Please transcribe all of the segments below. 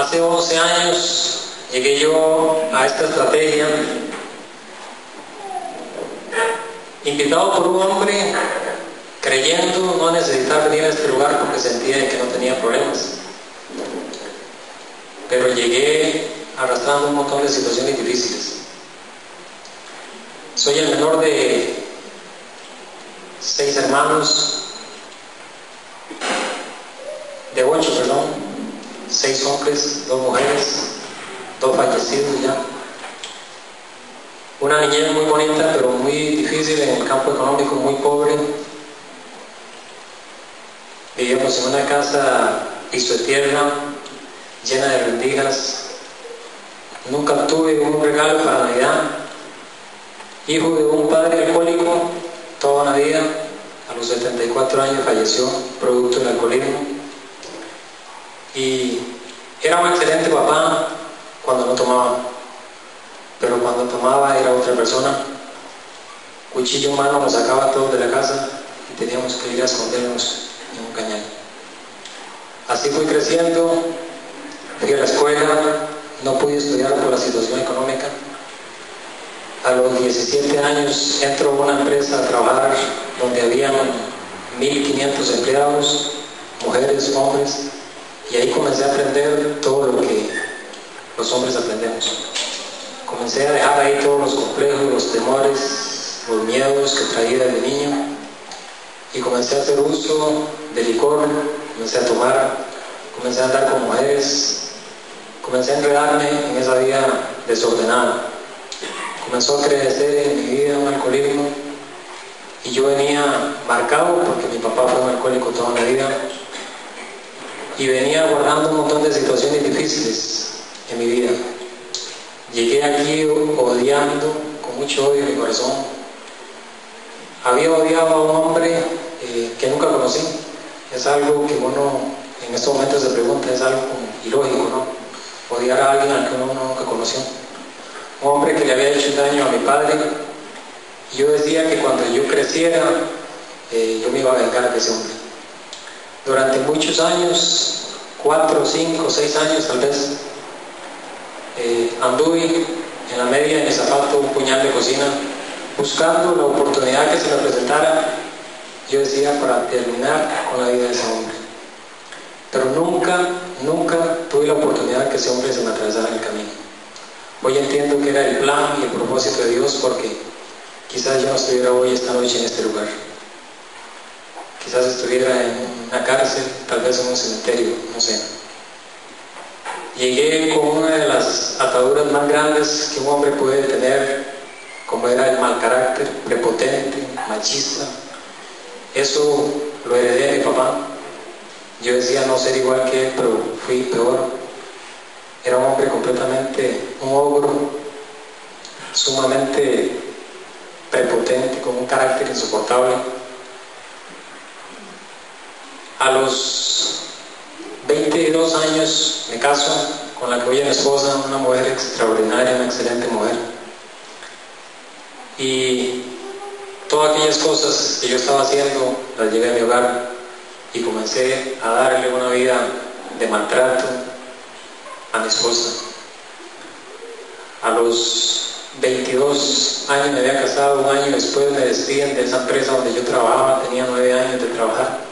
Hace 11 años llegué yo a esta estrategia, invitado por un hombre, creyendo no necesitar venir a este lugar porque sentía que no tenía problemas. Pero llegué arrastrando un montón de situaciones difíciles. Soy el menor de 6 hermanos, de 8, perdón, 6 hombres, 2 mujeres, 2 fallecidos ya. Una niñez muy bonita, pero muy difícil en el campo económico, muy pobre. Vivíamos en una casa piso de tierra, llena de rendijas. Nunca tuve un regalo para Navidad. Hijo de un padre alcohólico, toda la vida, a los 74 años falleció, producto del alcoholismo. Y era un excelente papá cuando no tomaba, pero cuando tomaba era otra persona. Cuchillo en mano nos sacaba todos de la casa y teníamos que ir a escondernos en un cañal. Así fui creciendo, fui a la escuela, no pude estudiar por la situación económica. A los 17 años entro a una empresa a trabajar donde habían 1.500 empleados, mujeres, hombres, y ahí comencé a aprender todo lo que los hombres aprendemos. Comencé a dejar ahí todos los complejos, los temores, los miedos que traía desde niño, y comencé a hacer uso de licor, comencé a tomar, comencé a andar con mujeres, comencé a enredarme en esa vida desordenada. Comenzó a crecer en mi vida un alcoholismo y yo venía marcado porque mi papá fue un alcohólico toda la vida y venía guardando un montón de situaciones difíciles en mi vida. Llegué aquí odiando, con mucho odio en mi corazón. Había odiado a un hombre que nunca conocí. Es algo que uno en estos momentos se pregunta, es algo ilógico, ¿no? Odiar a alguien al que uno nunca conoció. Un hombre que le había hecho daño a mi padre, y yo decía que cuando yo creciera yo me iba a vengar de ese hombre. Durante muchos años, 4, 5, 6 años tal vez, anduve en la media de mi zapato un puñal de cocina buscando la oportunidad que se me presentara, yo decía, para terminar con la vida de ese hombre. Pero nunca tuve la oportunidad que ese hombre se me atravesara en el camino. Hoy entiendo que era el plan y el propósito de Dios, porque quizás yo no estuviera hoy, esta noche, en este lugar. Quizás estuviera en una cárcel, tal vez en un cementerio, no sé. Llegué con una de las ataduras más grandes que un hombre puede tener, como era el mal carácter, prepotente, machista. Eso lo heredé de mi papá. Yo decía no ser igual que él, pero fui peor. Era un hombre completamente, un ogro, sumamente prepotente, con un carácter insoportable. A los 22 años me caso con la que hoy es mi esposa, una mujer extraordinaria, una excelente mujer. Y todas aquellas cosas que yo estaba haciendo las llevé a mi hogar y comencé a darle una vida de maltrato a mi esposa. A los 22 años me había casado, un año después me despiden de esa empresa donde yo trabajaba, tenía 9 años de trabajar.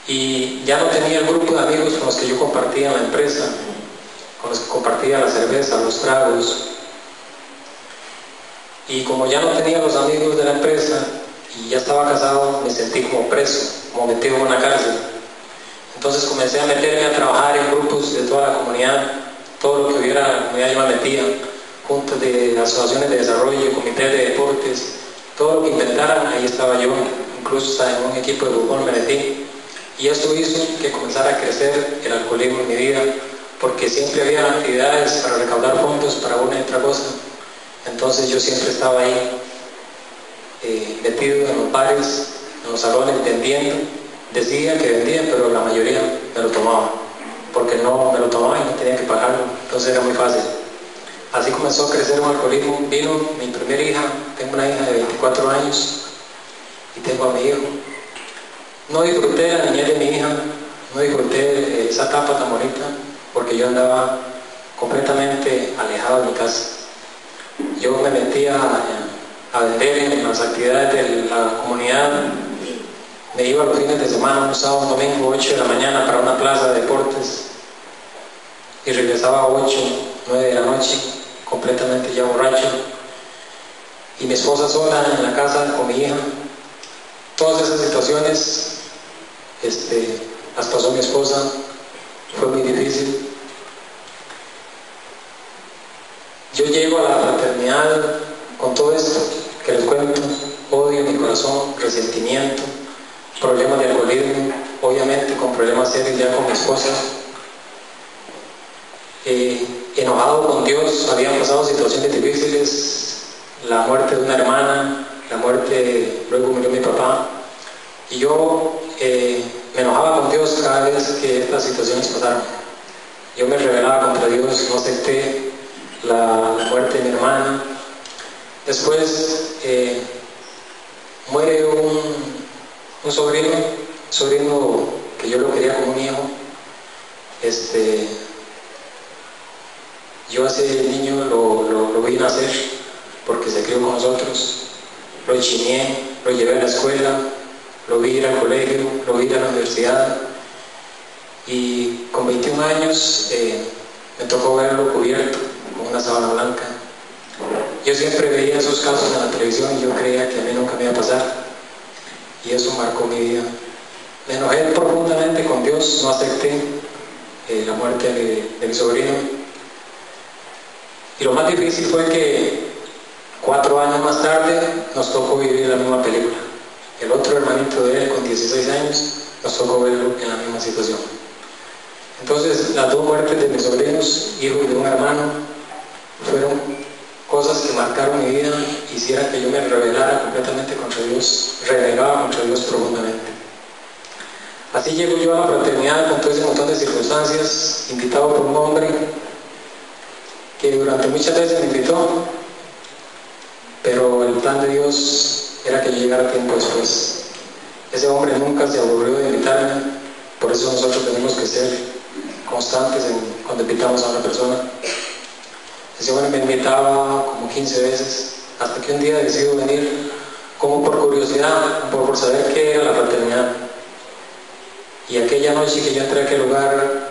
Y ya no tenía el grupo de amigos con los que yo compartía en la empresa, con los que compartía la cerveza, los tragos. Y como ya no tenía los amigos de la empresa y ya estaba casado, me sentí como preso, como metido en una cárcel. Entonces comencé a meterme a trabajar en grupos de toda la comunidad, todo lo que hubiera en la comunidad yo me metía, juntas de asociaciones de desarrollo, comités de deportes, todo lo que inventaran, ahí estaba yo, incluso hasta en un equipo de fútbol me metí. Y esto hizo que comenzara a crecer el alcoholismo en mi vida, porque siempre había actividades para recaudar fondos para una y otra cosa. Entonces yo siempre estaba ahí, metido en los bares, en los salones, vendiendo. Decía que vendía, pero la mayoría me lo tomaba, porque no me lo tomaba y no tenía que pagarlo, entonces era muy fácil. Así comenzó a crecer un alcoholismo. Vino mi primera hija, tengo una hija de 24 años y tengo a mi hijo. No disfruté de la niñez de mi hija, no disfruté esa etapa tan bonita porque yo andaba completamente alejado de mi casa. Yo me metía a vender en las actividades de la comunidad. Me iba los fines de semana, un sábado, un domingo, 8 de la mañana para una plaza de deportes y regresaba a 8, 9 de la noche, completamente ya borracho. Y mi esposa sola en la casa con mi hija. Todas esas situaciones las pasó mi esposa, fue muy difícil. Yo llego a la fraternidad con todo esto que les cuento: odio en mi corazón, resentimiento, problemas de alcoholismo, obviamente con problemas serios ya con mi esposa, enojado con Dios. Habían pasado situaciones difíciles, la muerte de una hermana, luego murió mi papá, y yo me enojaba con Dios cada vez que estas situaciones pasaron. Yo me rebelaba contra Dios, no acepté la muerte de mi hermana. Después muere un sobrino que yo lo quería como un hijo. Yo a ese niño lo vi nacer porque se crió con nosotros. Lo chineé, lo llevé a la escuela, lo vi ir al colegio, lo vi ir a la universidad, y con 21 años me tocó verlo cubierto con una sábana blanca. Yo siempre veía esos casos en la televisión y yo creía que a mí nunca me iba a pasar, y eso marcó mi vida. Me enojé profundamente con Dios, no acepté la muerte de mi sobrino, y lo más difícil fue que 4 años más tarde nos tocó vivir la misma película. El otro hermanito de él, con 16 años, nos tocó verlo en la misma situación. Entonces, las dos muertes de mis sobrinos, hijos de un hermano, fueron cosas que marcaron mi vida, hicieron que yo me rebelara completamente contra Dios, renegaba contra Dios profundamente. Así llego yo a la fraternidad con todo ese montón de circunstancias, invitado por un hombre que durante muchas veces me invitó, pero el plan de Dios era que yo llegara tiempo después. Ese hombre nunca se aburrió de invitarme, por eso nosotros tenemos que ser constantes cuando invitamos a una persona. Ese hombre me invitaba como 15 veces, hasta que un día decido venir como por curiosidad, por saber qué era la fraternidad. Y aquella noche que yo entré a aquel lugar,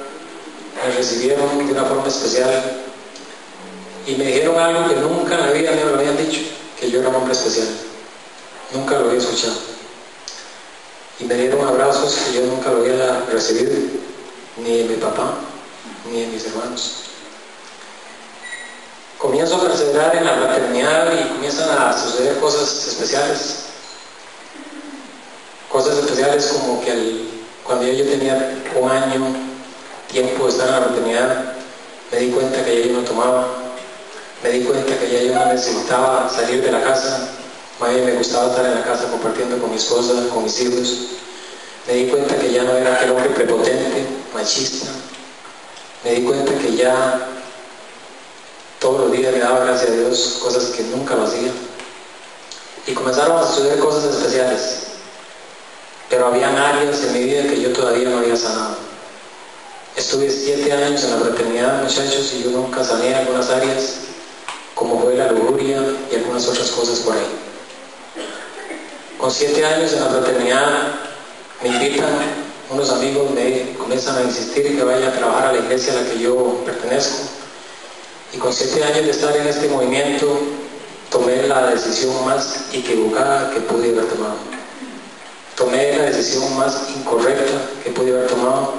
me recibieron de una forma especial y me dijeron algo que nunca en la vida me lo habían dicho, que yo era un hombre especial. Nunca lo había escuchado. Y me dieron abrazos que yo nunca lo había recibido, ni de mi papá, ni de mis hermanos. Comienzo a perseverar en la fraternidad y comienzan a suceder cosas especiales. Cosas especiales como que cuando yo tenía 1 año, tiempo de estar en la fraternidad, me di cuenta que ya yo no tomaba, me di cuenta que ya yo no necesitaba salir de la casa. Más bien me gustaba estar en la casa compartiendo con mi esposa, con mis hijos. Me di cuenta que ya no era aquel hombre prepotente, machista. Me di cuenta que ya todos los días le daba gracias a Dios, cosas que nunca lo hacía. Y comenzaron a suceder cosas especiales. Pero habían áreas en mi vida que yo todavía no había sanado. Estuve 7 años en la fraternidad, muchachos, y yo nunca sané algunas áreas, como fue la lujuria y algunas otras cosas por ahí. Con 7 años en la fraternidad me invitan unos amigos, me comienzan a insistir que vaya a trabajar a la iglesia a la que yo pertenezco. Y con 7 años de estar en este movimiento, tomé la decisión más equivocada que pude haber tomado. Tomé la decisión más incorrecta que pude haber tomado,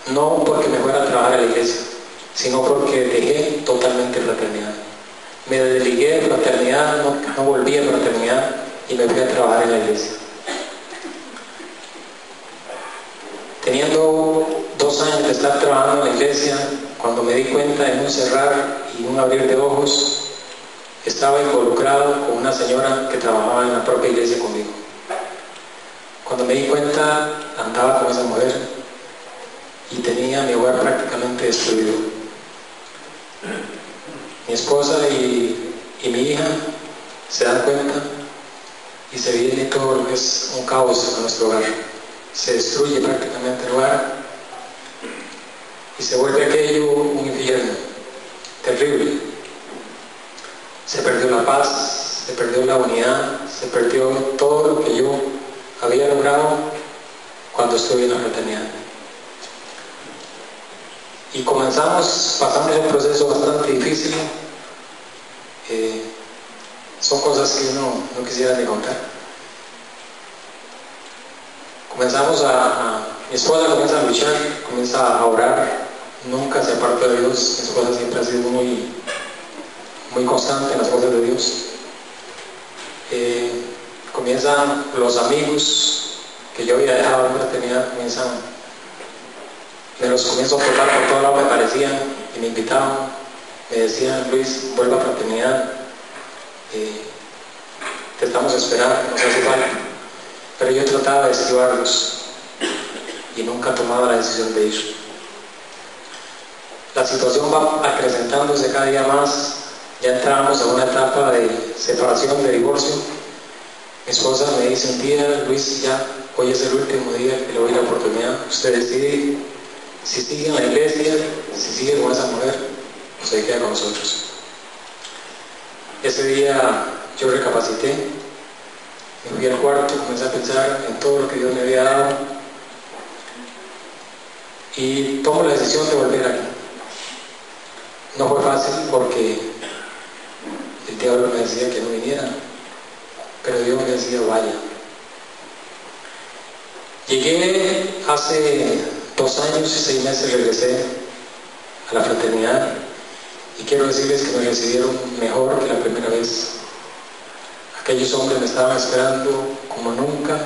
no porque me fuera a trabajar a la iglesia, sino porque dejé totalmente fraternidad. Me desligué de fraternidad, no volví a fraternidad y me fui a trabajar en la iglesia. Teniendo 2 años de estar trabajando en la iglesia, cuando me di cuenta en un cerrar y un abrir de ojos, estaba involucrado con una señora que trabajaba en la propia iglesia conmigo. Cuando me di cuenta, andaba con esa mujer y tenía mi hogar prácticamente destruido. Mi esposa y mi hija se dan cuenta y se viene todo lo que es un caos en nuestro hogar. Se destruye prácticamente el hogar. y se vuelve aquello un infierno terrible. Se perdió la paz, se perdió la unidad, se perdió todo lo que yo había logrado cuando estuve en la fraternidad. Y pasamos un proceso bastante difícil. Son cosas que uno no quisiera ni contar. Mi esposa comienza a luchar, comienza a orar, nunca se aparta de Dios. Mi esposa siempre ha sido muy constante en las cosas de Dios. Comienzan los amigos que yo había dejado en la fraternidad, me los comienzo a tocar por todo lado, me parecían y me invitaban, me decían: Luis, vuelva a la fraternidad, te estamos esperando, nos hace falta. Pero yo trataba de esquivarlos y nunca tomaba la decisión de ir. La situación va acrecentándose cada día más. Ya entramos a una etapa de separación, de divorcio. Mi esposa me dice un día: Luis, ya hoy es el último día que le doy la oportunidad. Usted decide si sigue en la iglesia, si sigue con esa mujer, o se queda con nosotros. Ese día yo recapacité, me fui al cuarto, comencé a pensar en todo lo que Dios me había dado y tomo la decisión de volver aquí. No fue fácil porque el diablo me decía que no viniera, pero Dios me decía: vaya. Llegué hace 2 años y 6 meses, regresé a la fraternidad y quiero decirles que me recibieron mejor que la primera vez. Aquellos hombres me estaban esperando como nunca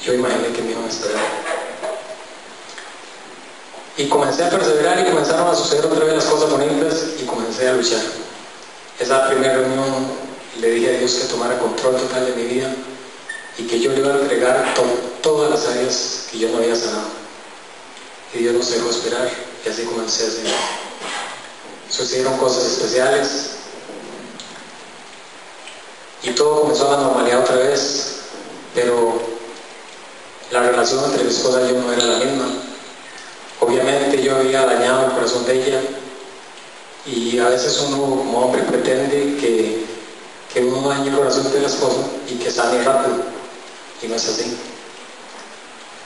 yo imaginé que me iban a esperar. Y comencé a perseverar y comenzaron a suceder otra vez las cosas bonitas y comencé a luchar. Esa primera reunión le dije a Dios que tomara control total de mi vida y que yo le iba a entregar todas las áreas que yo no había sanado. Y Dios nos dejó esperar y así comencé a hacer. Sucedieron cosas especiales y todo comenzó a la normalidad otra vez, pero la relación entre mi esposa y yo no era la misma. Obviamente yo había dañado el corazón de ella y a veces uno como hombre pretende que uno dañe el corazón de la esposa y que sane rápido, y no es así.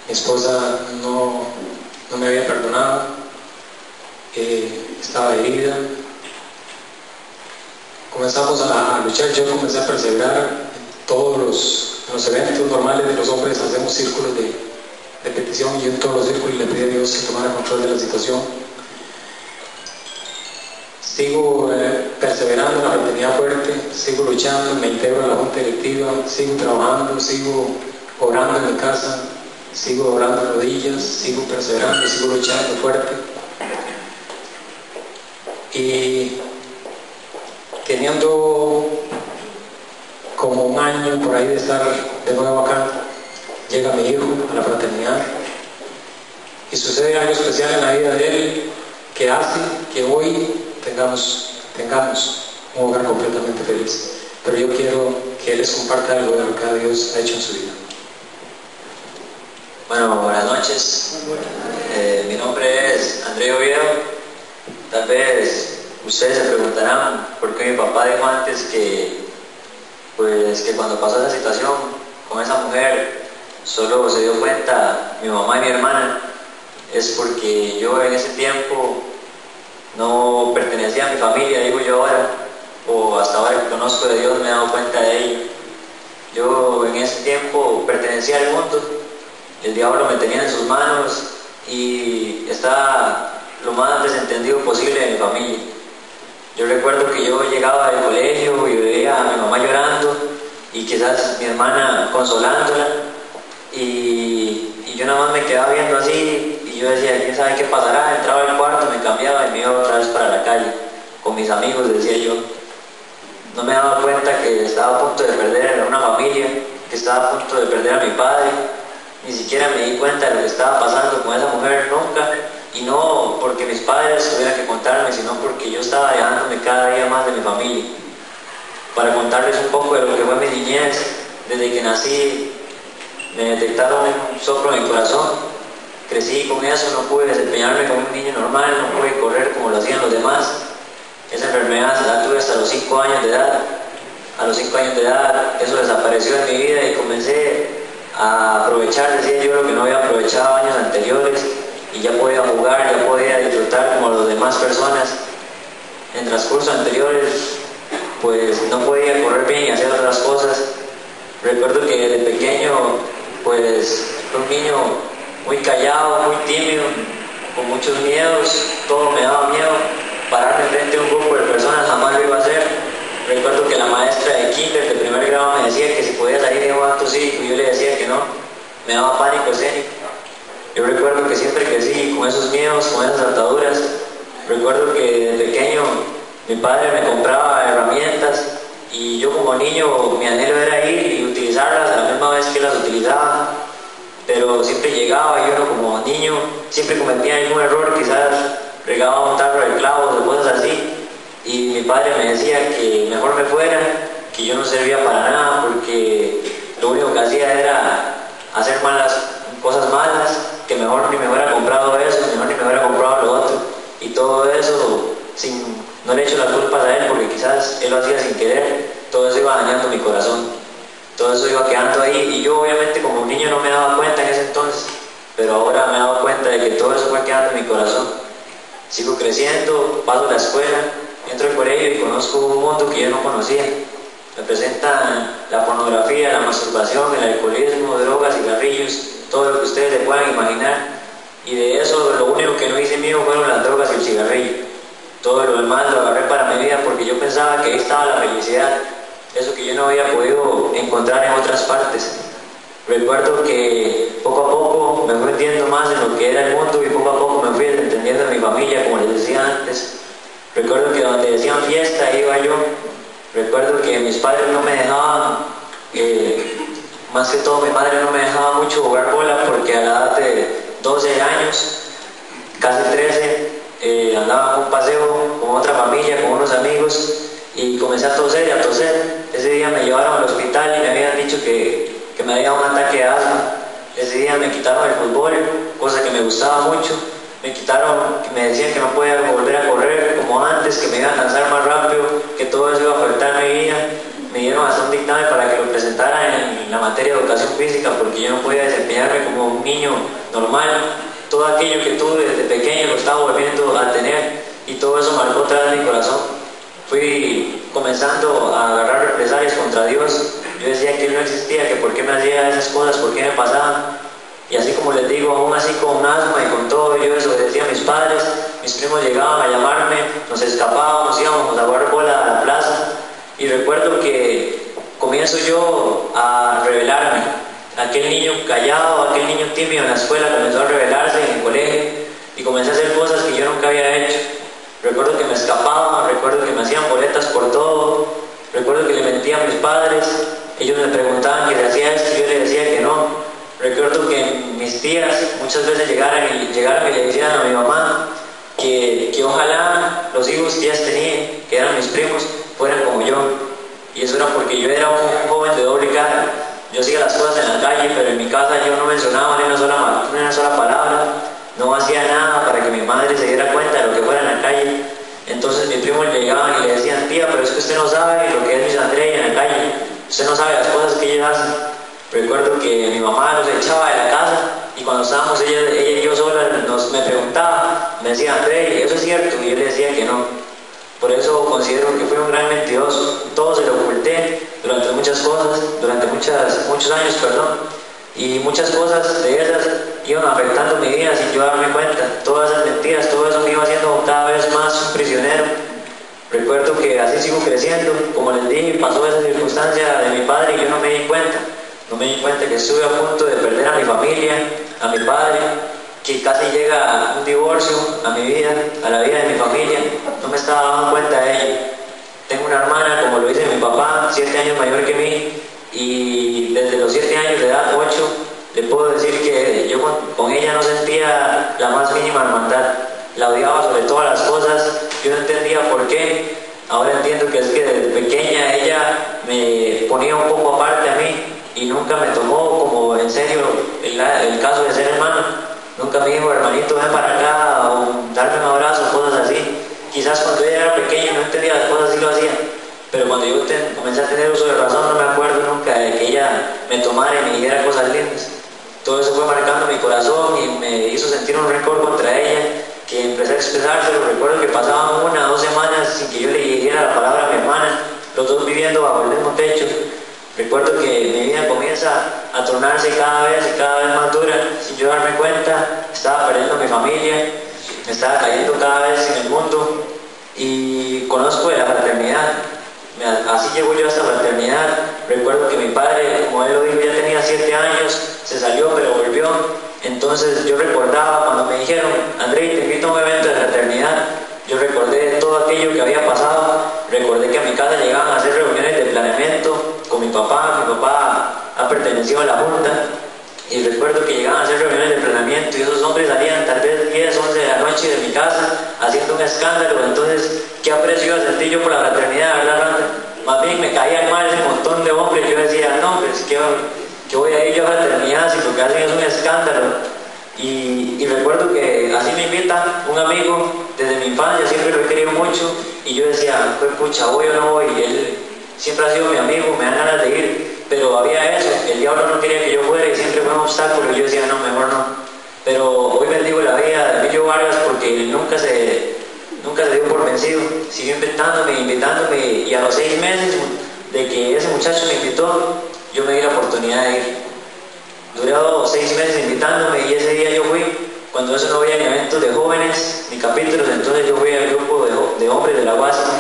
Mi esposa no me había perdonado, estaba herida. Comenzamos a luchar, yo comencé a perseverar en todos los eventos normales de los hombres, hacemos círculos de petición, y yo en todos los círculos le pedí a Dios que tomara control de la situación. Sigo perseverando en la fraternidad fuerte, sigo luchando, me integro a la junta directiva, sigo trabajando, sigo orando en mi casa, sigo orando en rodillas, sigo perseverando, sigo luchando fuerte. Y teniendo como 1 año por ahí de estar de nuevo acá, llega mi hijo a la fraternidad y sucede algo especial en la vida de él que hace que hoy tengamos un hogar completamente feliz. Pero yo quiero que él les comparta algo de lo que Dios ha hecho en su vida. Bueno, buenas noches. Mi nombre es André Oviedo. Tal vez ustedes se preguntarán por qué mi papá dijo antes que cuando pasó esa situación con esa mujer solo se dio cuenta mi mamá y mi hermana. Es porque yo en ese tiempo no pertenecía a mi familia, digo yo ahora, o hasta ahora que conozco de Dios me he dado cuenta de ello. Yo en ese tiempo pertenecía al mundo, el diablo me tenía en sus manos y estaba lo más desentendido posible de mi familia. Yo recuerdo que yo llegaba del colegio y veía a mi mamá llorando y quizás mi hermana consolándola, y yo nada más me quedaba viendo así y yo decía: ¿quién sabe qué pasará? Entraba al cuarto, me cambiaba y me iba otra vez para la calle con mis amigos, decía yo. No me daba cuenta que estaba a punto de perder una familia, que estaba a punto de perder a mi padre. Ni siquiera me di cuenta de lo que estaba pasando con esa mujer nunca, y no porque mis padres tuvieran que contarme, sino porque yo estaba alejándome cada día más de mi familia. Para contarles un poco de lo que fue mi niñez, desde que nací me detectaron un soplo en el corazón crecí con eso, no pude desempeñarme como un niño normal, no pude correr como lo hacían los demás. Esa enfermedad la tuve hasta los 5 años de edad. A los 5 años de edad eso desapareció de mi vida y comencé a aprovechar, decía yo, lo que no había aprovechado años anteriores, y ya podía jugar, ya podía disfrutar como las demás personas. En transcursos anteriores pues no podía correr bien y hacer otras cosas. Recuerdo que desde pequeño pues fui un niño muy callado, muy tímido, con muchos miedos, todo me daba miedo. Pararme frente a un grupo de personas jamás lo iba a hacer. Recuerdo que la maestra de kinder de primer grado me decía que si podía salir en un acto cívico y yo le decía que no, me daba pánico escénico. Yo recuerdo que siempre crecí con esos miedos, con esas ataduras. Recuerdo que desde pequeño mi padre me compraba herramientas y yo como niño mi anhelo era ir y utilizarlas a la misma vez que las utilizaba, pero siempre llegaba y uno como niño siempre cometía algún error, quizás regaba un tarro de clavos o cosas así, y mi padre me decía que mejor me fuera, que yo no servía para nada porque lo único que hacía era hacer cosas malas, que mejor ni me hubiera comprado eso, mejor ni me hubiera comprado lo otro, y todo eso no le echo las culpas a él porque quizás él lo hacía sin querer. Todo eso iba dañando mi corazón, todo eso iba quedando ahí, y yo obviamente como un niño no me daba cuenta en ese entonces, pero ahora me he dado cuenta de que todo eso fue quedando en mi corazón. Sigo creciendo, paso a la escuela, entro al colegio y conozco un mundo que yo no conocía. Me presentan la pornografía, la masturbación, el alcoholismo, drogas, cigarrillos, todo lo que ustedes se puedan imaginar, y de eso lo único que no hice mío fueron las drogas y el cigarrillo. Todo lo demás lo agarré para mi vida porque yo pensaba que ahí estaba la felicidad, eso que yo no había podido encontrar en otras partes. Recuerdo que poco a poco me fui metiendo más en lo que era el mundo y poco a poco me fui entendiendo de mi familia, como les decía antes. Recuerdo que donde decían fiesta iba yo. Recuerdo que mis padres no me dejaban, más que todo mi madre no me dejaba mucho jugar bola porque a la edad de 12 años, casi 13, andaba en un paseo con otra familia, con unos amigos, y comencé a toser y a toser. Ese día me llevaron al hospital y me habían dicho que me había un ataque de asma. Ese día me quitaron el fútbol, cosa que me gustaba mucho. Me quitaron, que me decían que no podía volver a correr como antes, que me iba a cansar más rápido, que todo eso iba a afectar mi vida. Me dieron hasta un dictamen para que lo presentara en la materia de educación física porque yo no podía desempeñarme como un niño normal. Todo aquello que tuve desde pequeño lo estaba volviendo a tener, y todo eso marcó otra vez mi corazón. Fui comenzando a agarrar represalias contra Dios. Yo decía que Él no existía, que por qué me hacía esas cosas, por qué me pasaban. Y así como les digo, aún así con un asma y con todo, yo desobedecía a mis padres. Mis primos llegaban a llamarme, nos escapábamos, íbamos a jugar bola a la plaza. Y recuerdo que comienzo yo a rebelarme. Aquel niño callado, aquel niño tímido en la escuela comenzó a rebelarse en el colegio y comencé a hacer cosas que yo nunca había hecho. Recuerdo que me escapaba, recuerdo que me hacían boletas por todo, recuerdo que le mentía a mis padres. Ellos me preguntaban que le hacía esto y yo les decía que no. Recuerdo que mis tías muchas veces llegaran y le decían a mi mamá que ojalá los hijos que ellas tenían, que eran mis primos, fueran como yo. Y eso era porque yo era un joven de doble cara. Yo hacía las cosas en la calle, pero en mi casa yo no mencionaba ni una sola palabra, no hacía nada para que mi madre se diera cuenta de lo que fuera en la calle. Entonces mis primos llegaban y le decían: tía, pero es que usted no sabe lo que es Luis André en la calle, usted no sabe las cosas que ellos hacen. Recuerdo que mi mamá nos echaba de la casa y cuando estábamos ella y yo solas me preguntaba, me decía: André, ¿eso es cierto? Y yo le decía que no. Por eso considero que fui un gran mentiroso. Todo se lo oculté durante muchas cosas, durante muchos años, y muchas cosas de esas iban afectando mi vida sin yo darme cuenta. Todas esas mentiras, todo eso me iba haciendo cada vez más un prisionero. Recuerdo que así sigo creciendo. Como les dije, pasó esa circunstancia de mi padre y yo no me di cuenta. No me di cuenta que estuve a punto de perder a mi familia, a mi padre, que casi llega un divorcio a mi vida, a la vida de mi familia. No me estaba dando cuenta de ello. Tengo una hermana, como lo dice mi papá, 7 años mayor que mí, y desde los 7 años de edad, 8, le puedo decir que yo con ella no sentía la más mínima hermandad. La odiaba sobre todas las cosas. Yo no entendía por qué. Ahora entiendo que es que desde pequeña ella me ponía un poco aparte a mí y nunca me tomó como en serio el caso de ser hermano. Nunca me dijo, hermanito, ven para acá, o darme un abrazo, cosas así. Quizás cuando ella era pequeña no entendía las cosas, así lo hacía. Pero cuando yo comencé a tener uso de razón, no me acuerdo nunca de que ella me tomara y me dijera cosas lindas. Todo eso fue marcando mi corazón y me hizo sentir un rencor contra ella, que empecé a expresárselo. Recuerdo que pasaban 1 o 2 semanas sin que yo le dijera la palabra a mi hermana, los dos viviendo bajo el mismo techo. Recuerdo que mi vida comienza a tornarse cada vez más dura, sin yo darme cuenta. Estaba perdiendo a mi familia, me estaba cayendo cada vez en el mundo y conozco de la fraternidad. Así llegó yo a esta fraternidad. Recuerdo que mi padre, como él lo dijo, ya tenía 7 años, se salió pero volvió. Entonces yo recordaba cuando me dijeron, André, te invito a un evento de fraternidad. Yo recordé todo aquello que había pasado, recordé que a mi casa llegaban a hacer reuniones de planeamiento con mi papá ha pertenecido a la junta, y recuerdo que llegaban a hacer reuniones de planeamiento y esos hombres salían tal vez 10, 11 de la noche de mi casa haciendo un escándalo. Entonces, ¿qué aprecio iba a sentir yo por la fraternidad, verdad? Más bien me caían mal ese montón de hombres. Yo decía, no, pues que voy a ir yo a fraternidad si lo que hacen es un escándalo. Y recuerdo que así me invita un amigo desde mi infancia, siempre lo he querido mucho, y yo decía, pues pucha, voy o no voy, y él siempre ha sido mi amigo, me dan ganas de ir, pero había eso, el diablo no quería que yo fuera y siempre fue un obstáculo, y yo decía, no, mejor no. Pero hoy bendigo la vida de Emilio Vargas porque nunca se dio por vencido, siguió invitándome, y a los 6 meses de que ese muchacho me invitó, yo me di la oportunidad de ir. Duró 6 meses invitándome y ese día yo fui, cuando eso no había ni eventos de jóvenes ni capítulos, entonces yo fui al grupo de hombres de la Guasca.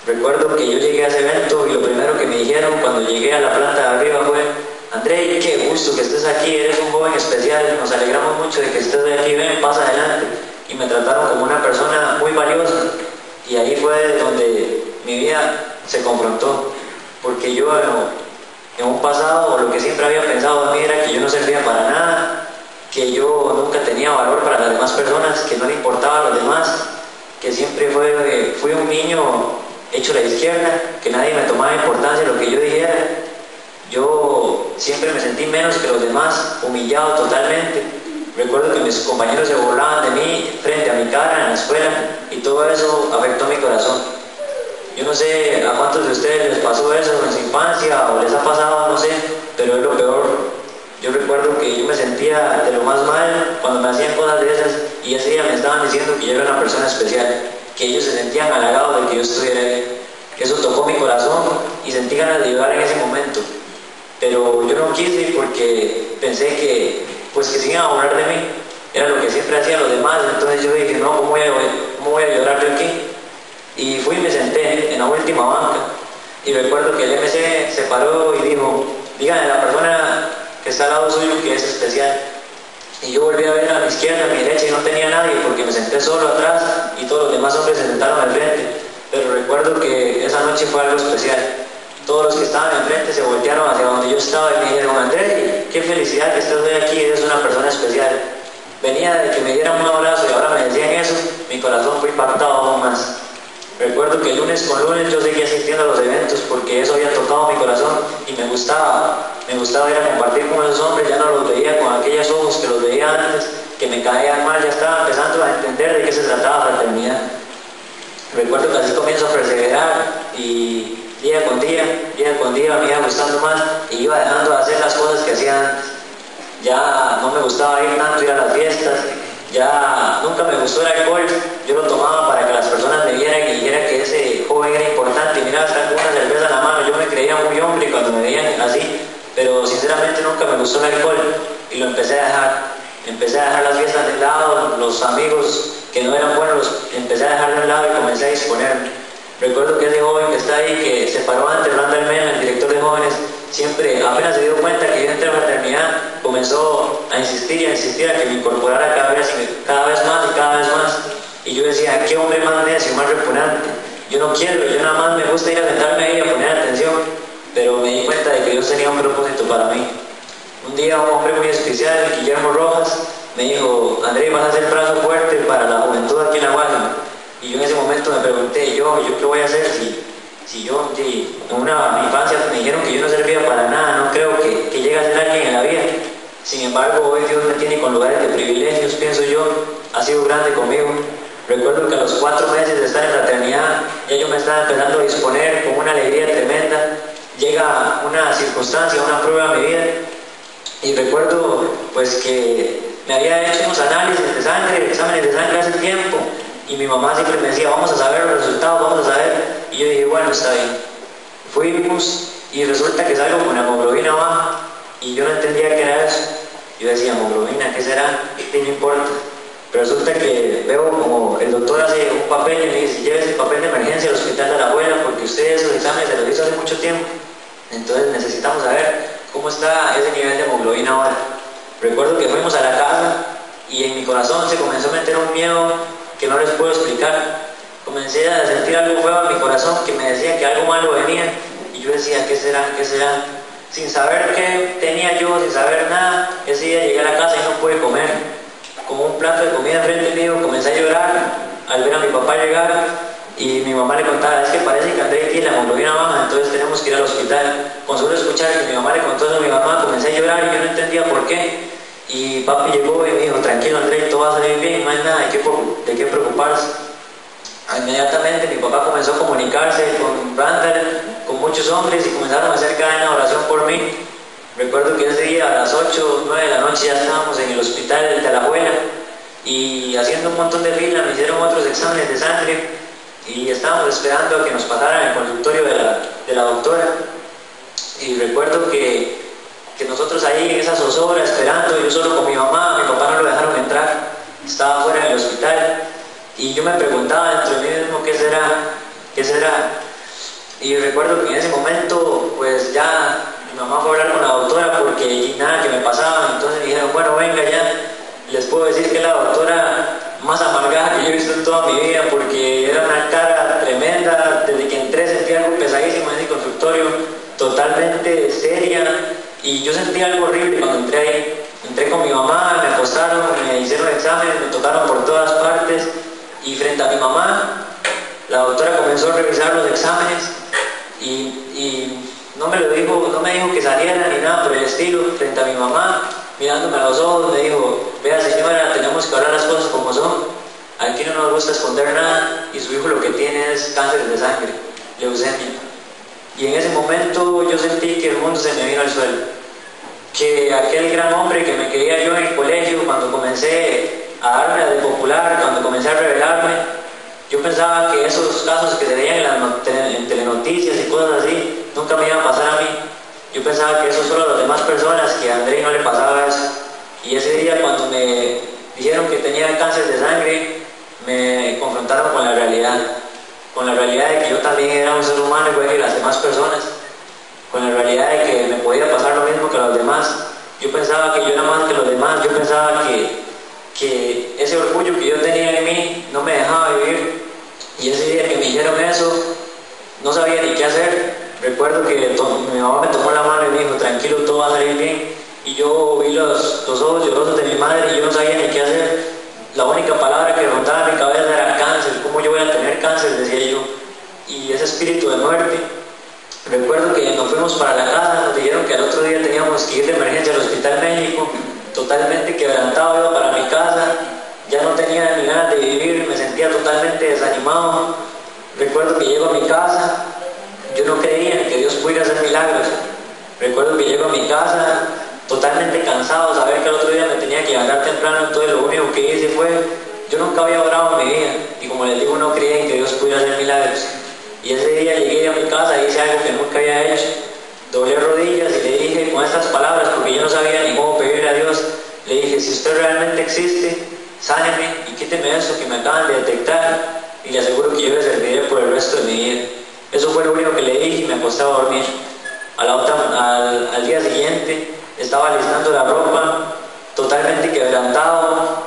Recuerdo que yo llegué a ese evento y lo primero que me dijeron cuando llegué a la planta de arriba fue, André, qué gusto que estés aquí, eres un joven especial, nos alegramos mucho de que estés aquí, ven, pasa adelante. Y me trataron como una persona muy valiosa, y ahí fue donde mi vida se confrontó, porque yo en un pasado lo que siempre había pensado de mí era que yo no servía para nada, que yo nunca tenía valor para las demás personas, que no le importaba a los demás, que siempre fui un niño hecho a la izquierda, que nadie me tomaba importancia en lo que yo dijera. Yo siempre me sentí menos que los demás, humillado totalmente. Recuerdo que mis compañeros se burlaban de mí frente a mi cara en la escuela, y todo eso afectó mi corazón. Yo no sé a cuántos de ustedes les pasó eso en su infancia o les ha pasado, no sé, pero es lo peor. Yo recuerdo que yo me sentía de lo más mal cuando me hacían cosas de esas, y ese día me estaban diciendo que yo era una persona especial, que ellos se sentían halagados de que yo estuviera ahí. Eso tocó mi corazón y sentí ganas de llorar en ese momento. Pero yo no quise porque pensé que se iban a burlar de mí. Era lo que siempre hacían los demás. Entonces yo dije, no, ¿cómo voy a llorar yo aquí? Y fui y me senté en la última banca. Y recuerdo que el MC se paró y dijo, díganle a la persona que está al lado suyo que es especial. Y yo volví a ver a mi izquierda, a mi derecha, y no tenía nadie porque me senté solo atrás y todos los demás hombres se sentaron al frente. Pero recuerdo que esa noche fue algo especial. Todos los que estaban enfrente se voltearon hacia donde yo estaba y me dijeron, Andrés, qué felicidad que estés hoy aquí, eres una persona especial. Venía de que me dieran un abrazo y ahora me decían eso, mi corazón fue impactado aún más. Recuerdo que lunes con lunes yo seguía asistiendo a los eventos porque eso había tocado mi corazón y me gustaba ir a compartir con esos hombres. Ya no los veía con aquellos ojos que los veía antes, que me caían mal, ya estaba empezando a entender de qué se trataba la fraternidad. Recuerdo que así comienzo a perseverar y día con día me iba gustando más y iba dejando de hacer las cosas que hacía antes. Ya no me gustaba ir tanto, ir a las fiestas, ya nunca me gustó el alcohol. Yo lo tomaba para que las personas me vieran y dijeran que ese joven era importante. Y mira, estar con una cerveza en la mano, yo me creía muy hombre cuando me veían así, pero sinceramente nunca me gustó el alcohol y lo empecé a dejar. Empecé a dejar las fiestas de lado, los amigos que no eran buenos, empecé a dejarlo de lado y comencé a disponerme. Recuerdo que ese joven que está ahí, que se paró ante Randall Mena, el director de jóvenes, siempre, apenas se dio cuenta que yo entré a la fraternidad, comenzó a insistir a que me incorporara cada vez más. Y yo decía, qué hombre más necio, más repugnante. Yo no quiero, yo nada más me gusta ir a sentarme ahí y a poner atención. Pero me di cuenta de que Dios tenía un propósito para mí. Un día un hombre muy especial, Guillermo Rojas, me dijo, André, vas a ser brazo fuerte para la juventud aquí en La Guajira. Y yo en ese momento me pregunté, ¿yo qué voy a hacer si yo en una infancia me dijeron que yo no servía para nada? No creo que llegue a ser alguien en la vida. Sin embargo, hoy Dios me tiene con lugares de privilegios, pienso yo, ha sido grande conmigo. Recuerdo que a los 4 meses de estar en fraternidad, ya yo me estaba empezando a disponer con una alegría tremenda. Llega una circunstancia, una prueba en mi vida, y recuerdo pues que me había hecho unos análisis de sangre, exámenes de sangre hace tiempo, y mi mamá siempre me decía, vamos a saber los resultados, vamos a saber, y yo dije, bueno, está bien. Fuimos, y resulta que salgo con la hemoglobina baja, y yo no entendía qué era eso. Yo decía, hemoglobina, ¿qué será? ¿Qué me importa? Pero resulta que veo como el doctor hace un papel y me dice, lleve ese papel de emergencia al hospital de la abuela porque usted esos exámenes se los hizo hace mucho tiempo. Entonces necesitamos saber cómo está ese nivel de hemoglobina ahora. Recuerdo que fuimos a la casa y en mi corazón se comenzó a meter un miedo que no les puedo explicar. Comencé a sentir algo feo en mi corazón que me decía que algo malo venía y yo decía, ¿qué será? ¿Qué será? Sin saber qué tenía yo, sin saber nada, ese día llegué a la casa y no pude comer. Como un plato de comida enfrente mío, comencé a llorar al ver a mi papá llegar y mi mamá le contaba, es que parece que André tiene la hemoglobina baja, entonces tenemos que ir al hospital. Con solo escuchar que mi mamá le contó eso a mi mamá, comencé a llorar y yo no entendía por qué. Y papi llegó y me dijo, tranquilo André, todo va a salir bien, no hay nada de qué preocuparse. Inmediatamente mi papá comenzó a comunicarse con Randall, con muchos hombres y comenzaron a hacer cadena de oración por mí. Recuerdo que ese día a las 8 o 9 de la noche ya estábamos en el hospital de la abuela y haciendo un montón de filas me hicieron otros exámenes de sangre y estábamos esperando a que nos pasaran el consultorio de la doctora. Y recuerdo que nosotros ahí en esa zozobra esperando, yo solo con mi mamá, mi papá no lo dejaron entrar, estaba fuera del hospital y yo me preguntaba dentro de mí mismo qué será. Y recuerdo que en ese momento pues ya mi mamá fue a hablar con la doctora porque nada que me pasaba, entonces me dijeron, bueno, venga ya, les puedo decir que es la doctora más amargada que yo he visto en toda mi vida porque era una cara tremenda, desde que entré sentí algo pesadísimo en ese consultorio, totalmente seria, y yo sentí algo horrible cuando entré ahí. Entré con mi mamá, me acostaron, me hicieron exámenes, me tocaron por todas partes, y frente a mi mamá, la doctora comenzó a revisar los exámenes y no me dijo que saliera ni nada por el estilo. Frente a mi mamá, mirándome a los ojos, me dijo, vea señora, tenemos que hablar las cosas como son. Aquí no nos gusta esconder nada y su hijo lo que tiene es cáncer de sangre, leucemia. Y en ese momento yo sentí que el mundo se me vino al suelo. Que aquel gran hombre que me quería yo en el colegio, cuando comencé a darme de popular, cuando comencé a revelarme, yo pensaba que esos casos que se veían en telenoticias y cosas así, nunca me iban a pasar a mí. Yo pensaba que eso solo a las demás personas, que a André no le pasaba eso. Y ese día cuando me dijeron que tenía cáncer de sangre, me confrontaron con la realidad de que yo también era un ser humano igual que las demás personas, con la realidad de que me podía pasar lo mismo que a los demás. Yo pensaba que yo era más que los demás, yo pensaba que ese orgullo que yo tenía en mí no me dejaba vivir. Y ese día que me dijeron eso, no sabía ni qué hacer. Recuerdo que mi mamá me tomó la mano y me dijo, tranquilo, todo va a salir bien. Y yo vi los ojos llorosos de mi madre y yo no sabía ni qué hacer. La única palabra que rondaba en mi cabeza era cáncer. ¿Cómo yo voy a tener cáncer? Decía yo. Y ese espíritu de muerte. Recuerdo que nos fuimos para la casa, nos dijeron que al otro día teníamos que ir de emergencia al Hospital México, totalmente quebrantado, iba para mi casa, ya no tenía ni ganas de vivir, me sentía totalmente desanimado. Recuerdo que llego a mi casa, yo no creía que Dios pudiera hacer milagros. Recuerdo que llego a mi casa totalmente cansado, saber que el otro día me tenía que levantar temprano, entonces lo único que hice fue, yo nunca había orado en mi vida, y como les digo, no creía en que Dios pudiera hacer milagros. Y ese día llegué a mi casa y hice algo que nunca había hecho. Doblé rodillas y le dije con estas palabras, porque yo no sabía ni cómo pedirle a Dios, le dije, si usted realmente existe, sáneme y quíteme eso que me acaban de detectar, y le aseguro que yo le serviré por el resto de mi vida. Eso fue lo único que le dije y me acosté a dormir. Al día siguiente estaba listando la ropa, totalmente quebrantado.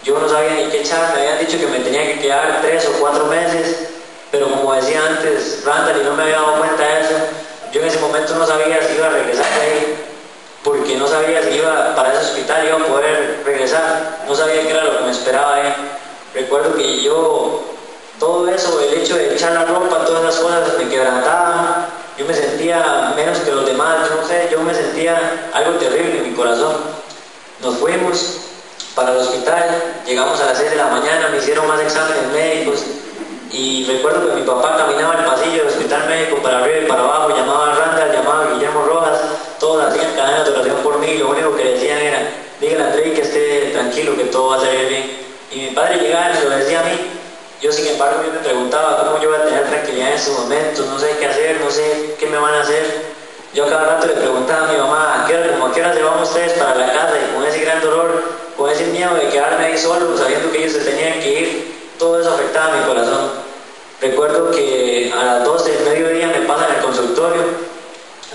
Yo no sabía ni qué echar, me habían dicho que me tenía que quedar 3 o 4 meses, pero como decía antes Randall, y no me había dado cuenta de eso, yo en ese momento no sabía si iba a regresar de ahí, porque no sabía si iba para ese hospital, iba a poder regresar, no sabía qué era lo que me esperaba ahí. Recuerdo que todo eso, el hecho de echar la ropa, todas esas cosas me quebrantaban, yo me sentía menos que los demás, yo no sé, yo me sentía algo terrible en mi corazón. Nos fuimos para el hospital. Llegamos a las 6 de la mañana, me hicieron más exámenes médicos y recuerdo que mi papá caminaba el pasillo del hospital médico para arriba y para abajo, llamaba a Randall, llamaba a Guillermo Rojas, todos hacían cadenas de oración por mí y lo único que decían era: dígale a Andrei que esté tranquilo, que todo va a salir bien. Y mi padre llegaba y me lo decía a mí. Yo, sin embargo, yo me preguntaba cómo yo iba a tener tranquilidad en ese momento, no sé qué hacer, no sé qué me van a hacer. Yo cada rato le preguntaba a mi mamá: ¿a qué hora se van ustedes para la casa? Y con ese gran dolor, con ese miedo de quedarme ahí solo, sabiendo que ellos se tenían que ir, todo eso afectaba mi corazón. Recuerdo que a las 12 del mediodía me pasan al consultorio.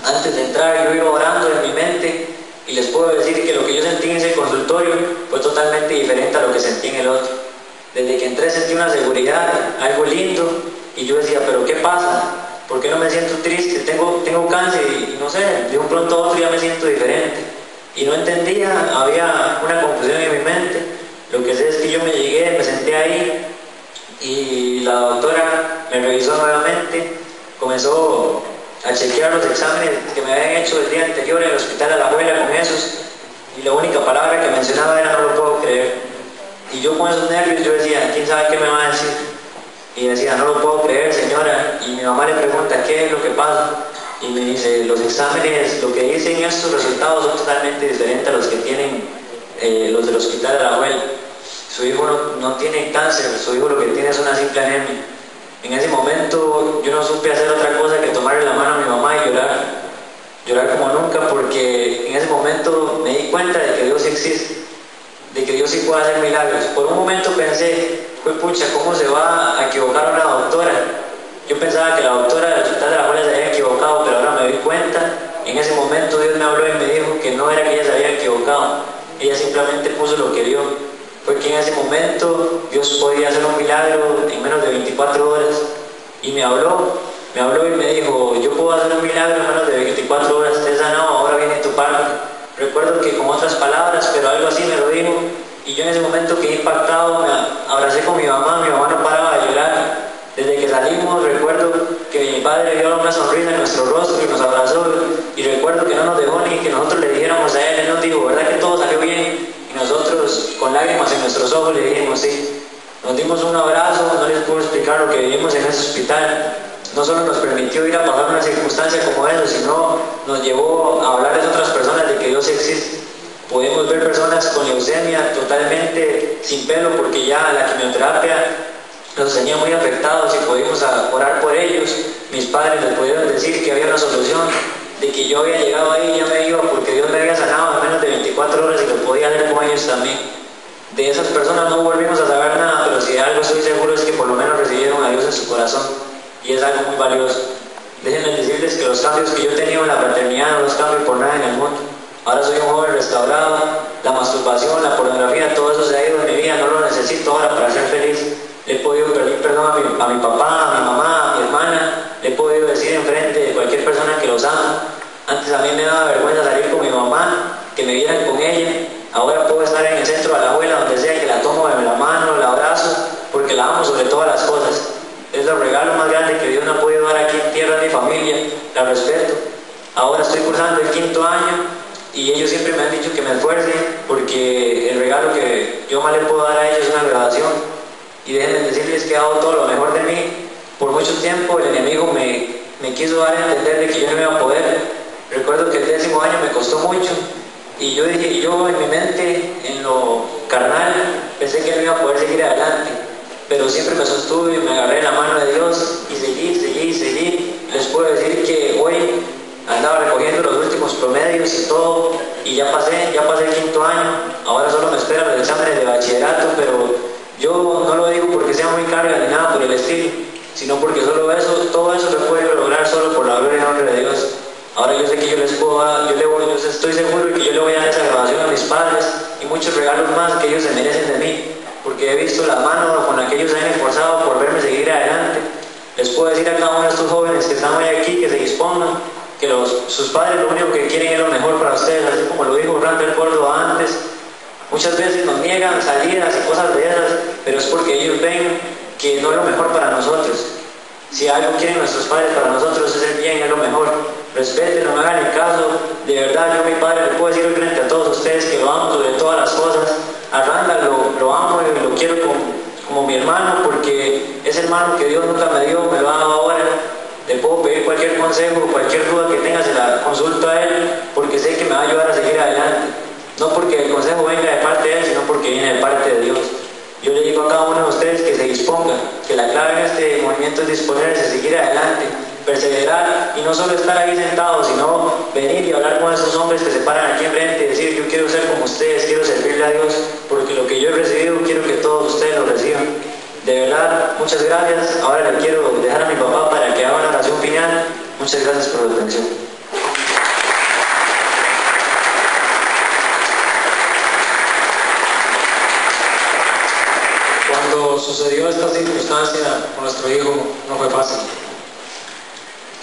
Antes de entrar yo iba orando en mi mente y les puedo decir que lo que yo sentí en ese consultorio fue totalmente diferente a lo que sentí en el otro. Desde que entré sentí una seguridad, algo lindo, y yo decía: ¿pero qué pasa? ¿Por qué no me siento triste? Tengo cáncer y no sé, de un pronto a otro ya me siento diferente. Y no entendía, había una confusión en mi mente. Lo que sé es que yo me llegué, me senté ahí y la doctora me revisó nuevamente, comenzó a chequear los exámenes que me habían hecho el día anterior en el hospital Alajuela con esos, y la única palabra que mencionaba era: no lo puedo creer. Y yo con esos nervios yo decía: ¿quién sabe qué me va a decir? Y decía: no lo puedo creer, señora. Y mi mamá le pregunta: ¿qué es lo que pasa? Y me dice: los exámenes, lo que dicen estos resultados son totalmente diferentes a los que tienen los del hospital de la abuela. Su hijo no tiene cáncer, su hijo lo que tiene es una simple anemia. En ese momento yo no supe hacer otra cosa que tomarle la mano a mi mamá y llorar como nunca, porque en ese momento me di cuenta de que Dios existe, de que Dios sí puede hacer milagros. Por un momento pensé: pucha, ¿cómo se va a equivocar una doctora? Yo pensaba que la doctora del hospital de la abuela se había equivocado, pero ahora me di cuenta. En ese momento Dios me habló y me dijo que no era que ella se había equivocado, ella simplemente puso lo que vio. Fue que en ese momento Dios podía hacer un milagro en menos de 24 horas. Y me habló y me dijo: yo puedo hacer un milagro en menos de 24 horas, te he sanado, ahora viene tu parte. Recuerdo que con otras palabras, pero algo así me lo dijo. Y yo en ese momento quedé impactado, me abracé con mi mamá no paraba de llorar. Desde que salimos recuerdo que mi padre dio una sonrisa en nuestro rostro y nos abrazó, y recuerdo que no nos dejó ni que nosotros le dijéramos a él. Él nos dijo: ¿verdad que todo salió bien? Y nosotros con lágrimas en nuestros ojos le dijimos: sí. Nos dimos un abrazo, no les puedo explicar lo que vivimos en ese hospital. No solo nos permitió ir a pasar una circunstancia como esa, sino nos llevó a hablarles a otras personas de que Dios existe. Podemos ver personas con leucemia totalmente sin pelo, porque ya la quimioterapia los tenía muy afectados, y pudimos orar por ellos. Mis padres les pudieron decir que había una solución, de que yo había llegado ahí y ya me iba, porque Dios me había sanado en menos de 24 horas y lo podía hacer con ellos también. De esas personas no volvimos a saber nada, pero si algo estoy seguro es que por lo menos recibieron a Dios en su corazón, y es algo muy valioso. Déjenme decirles que los cambios que yo he tenido en la fraternidad no los cambio por nada en el mundo. Ahora soy un joven restaurado. La masturbación, la pornografía, todo eso se ha ido de mi vida, no lo necesito ahora para ser feliz. Le he podido pedir perdón a mi papá, a mi mamá, a mi hermana. Le he podido decir enfrente de cualquier persona que los ama. Antes a mí me daba vergüenza salir con mi mamá, que me vieran con ella. Ahora puedo estar en el centro de la abuela, donde sea, que la tomo de la mano, la abrazo, porque la amo sobre todas las cosas. Es el regalo más grande que Dios me ha podido dar aquí en tierra de mi familia. La respeto. Ahora estoy cursando el 5º año y ellos siempre me han dicho que me esfuerce, porque el regalo que yo más le puedo dar a ellos es una graduación. Y déjenme decirles que he dado todo lo mejor de mí. Por mucho tiempo el enemigo me quiso dar a entender de que yo no iba a poder. Recuerdo que el 10º año me costó mucho, y yo dije, yo en mi mente, en lo carnal, pensé que no iba a poder seguir adelante, pero siempre me sostuve y me agarré la mano de Dios y seguí. Les puedo decir que hoy andaba recogiendo los últimos promedios y todo, y ya pasé el 5º año. Ahora solo me esperan los exámenes de bachillerato, pero yo no lo digo porque sea muy carga ni nada por el estilo, sino porque todo eso lo puedo lograr solo por la gloria y honra de Dios. Ahora yo sé que yo estoy seguro de que yo le voy a dar esa grabación a mis padres y muchos regalos más que ellos se merecen de mí, porque he visto la mano con la que ellos se han esforzado por verme seguir adelante. Les puedo decir a cada uno de estos jóvenes que están hoy aquí que se dispongan, que sus padres lo único que quieren es lo mejor para ustedes, así como lo dijo Randall Córdoba antes. Muchas veces nos niegan salidas y cosas de esas, pero es porque ellos ven que no es lo mejor para nosotros. Si algo quieren nuestros padres para nosotros es el bien, es lo mejor. Respeten, no me hagan el caso De verdad, yo a mi padre le puedo decir frente a todos ustedes que lo amo sobre todas las cosas. A Randall lo amo y lo quiero como mi hermano, porque ese hermano que Dios nunca me dio, me lo ha dado ahora. Le puedo pedir cualquier consejo, cualquier duda que tenga, se la consulto a él, porque sé que me va a ayudar a seguir adelante. No porque el consejo venga de parte de él, sino porque viene de parte de Dios. Yo le digo a cada uno de ustedes que se dispongan, que la clave en este movimiento es disponerse, seguir adelante, perseverar y no solo estar ahí sentado, sino venir y hablar con esos hombres que se paran aquí enfrente y decir: yo quiero ser como ustedes, quiero servirle a Dios, porque lo que yo he recibido quiero que todos ustedes lo reciban. De verdad, muchas gracias. Ahora le quiero dejar a mi papá para que haga una oración final. Muchas gracias por la atención. Cuando sucedió esta circunstancia con nuestro hijo, no fue fácil.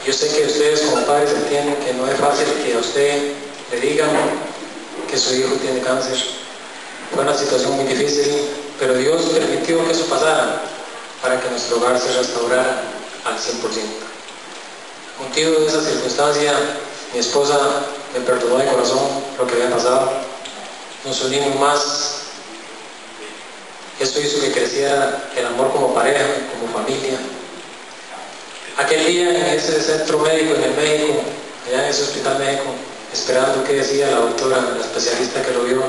Yo sé que ustedes como padres entienden que no es fácil que a usted le digan que su hijo tiene cáncer. Fue una situación muy difícil, pero Dios permitió que eso pasara para que nuestro hogar se restaurara al 100%. Motivo de esa circunstancia, mi esposa me perdonó de corazón lo que había pasado. Nos unimos más. Esto hizo que creciera el amor como pareja, como familia. Aquel día en ese centro médico, en el México, allá en ese hospital médico, esperando qué decía la doctora, la especialista que lo vio,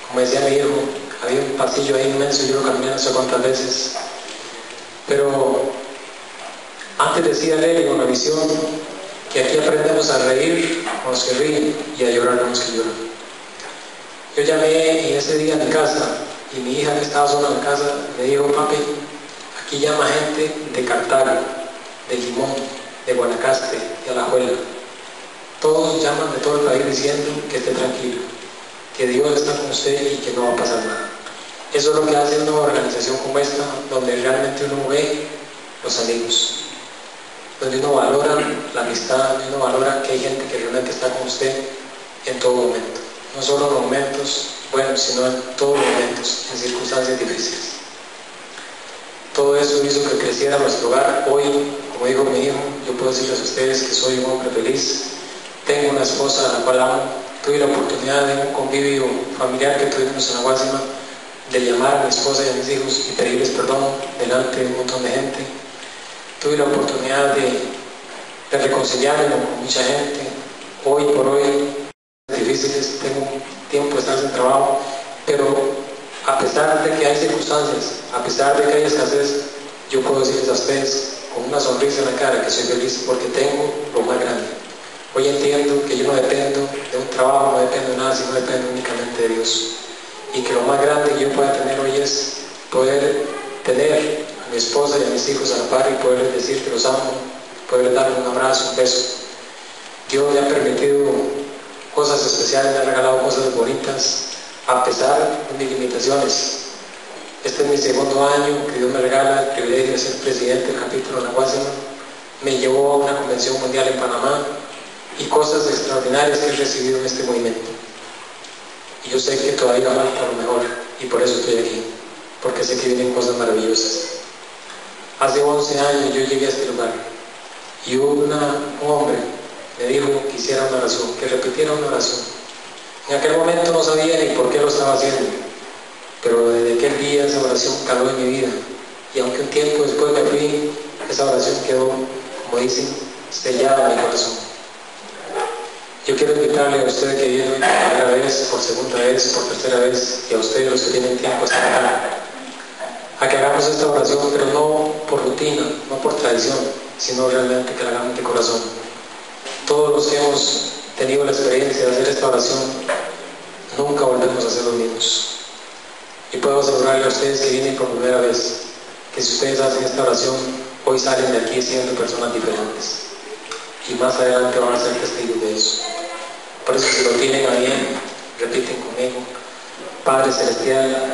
como decía mi hijo, había un pasillo ahí inmenso, yo lo caminé no sé cuántas veces. Pero antes decía Lely con la visión que aquí aprendemos a reír con los que ríen y a llorar con los que lloran. Yo llamé en ese día a mi casa y mi hija, que estaba sola en casa, me dijo: papi, aquí llama gente de Cartago, de Limón, de Guanacaste, de Alajuela. Todos llaman de todo el país diciendo que esté tranquilo, que Dios está con usted y que no va a pasar nada. Eso es lo que hace una organización como esta, donde realmente uno ve los amigos, donde uno valora la amistad, donde uno valora que hay gente que realmente está con usted en todo momento. No solo en los momentos buenos, sino en todos los momentos, en circunstancias difíciles. Todo eso hizo que creciera nuestro hogar. Hoy, como dijo mi hijo, yo puedo decirles a ustedes que soy un hombre feliz. Tengo una esposa a la cual amo. Tuve la oportunidad de un convivio familiar que tuvimos en la Guásima, de llamar a mi esposa y a mis hijos y pedirles perdón delante de un montón de gente. Tuve la oportunidad de reconciliarme con mucha gente. Hoy por hoy, difíciles, tengo tiempo de estar sin trabajo, pero a pesar de que hay circunstancias, a pesar de que hay escasez, yo puedo decirles a ustedes con una sonrisa en la cara que soy feliz porque tengo lo más grande. Hoy entiendo que yo no dependo de un trabajo, no dependo de nada, sino dependo únicamente de Dios. Y que lo más grande que yo pueda tener hoy es poder tener a mi esposa y a mis hijos a la par y poderles decir que los amo, poder darles un abrazo, un beso. Dios me ha permitido cosas especiales, me ha regalado cosas bonitas, a pesar de mis limitaciones. Este es mi segundo año que Dios me regala el privilegio de ser presidente del capítulo de la Guásima. Me llevó a una convención mundial en Panamá y cosas extraordinarias que he recibido en este movimiento. Y yo sé que todavía falta lo mejor y por eso estoy aquí, porque sé que vienen cosas maravillosas. Hace 11 años yo llegué a este lugar y un hombre me dijo que hiciera una oración, que repitiera una oración. En aquel momento no sabía ni por qué lo estaba haciendo, pero desde aquel día esa oración caló en mi vida. Y aunque un tiempo después me fui, esa oración quedó, como dicen, sellada en mi corazón. Yo quiero invitarle a usted que viene por primera vez, por segunda vez, por tercera vez, y a ustedes los que tienen tiempo hasta acá, a que hagamos esta oración, pero no por rutina, no por tradición, sino realmente que la hagamos de corazón. Todos los que hemos tenido la experiencia de hacer esta oración, nunca volvemos a ser los mismos. Y puedo asegurarle a ustedes que vienen por primera vez, que si ustedes hacen esta oración, hoy salen de aquí siendo personas diferentes. Y más adelante van a ser testigos de eso. Por eso, si lo tienen ahí, repiten conmigo: Padre Celestial,